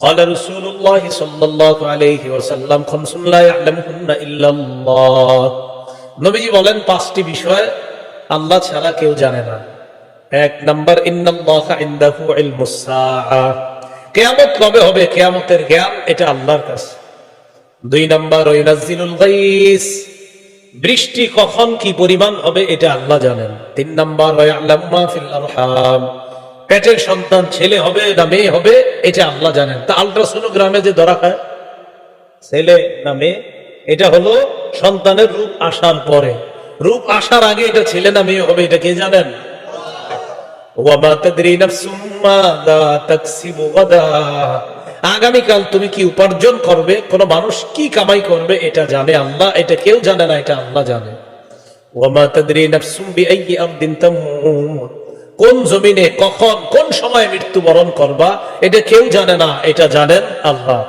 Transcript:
قال رسول الله صلى الله عليه وسلم خمس لا يعلمهن إلا الله নবীজি বলেন পাঁচটি বিষয় আল্লাহ ছাড়া কেউ জানে না। এক নাম্বার, ইন্নাল্লাহা ইনদাহু ইলমুস সাআ, কিয়ামত কবে হবে, কিয়ামতের জ্ঞান এটা আল্লাহর কাছে। দুই নাম্বার, ইউনাজ্জিলুল গায়স, বৃষ্টি কখন কি পরিমাণ হবে এটা আল্লাহ জানেন। তিন নাম্বার, ইয়ালামু মা ফিল আরহাম, পেটের সন্তান ছেলে হবে না মেয়ে হবে এটা আল্লাহ জানেন। তা আল্ট্রাসোনোগ্রামে যে ধরা হয় ছেলে না মেয়ে, এটা হলো সন্তানের রূপ আসার পরে। রূপ আসার আগে এটা ছেলে না মেয়ে হবে এটা কে জানেন? ওয়ামা তাদরি নাফসুম মাযা তাকসিবু গাদা, আগামীকাল তুমি কি উপার্জন করবে, কোন মানুষ কি কামাই করবে এটা জানে আল্লাহ, এটা কেউ জানে না, এটা আল্লাহ জানে। ওয়ামা তাদরি নাফসুম বিআইয়ি আরদিন তামুত, কোন জমিনে কখন কোন সময় মৃত্যুবরণ করবা এটা কেউ জানে না, এটা জানেন আল্লাহ।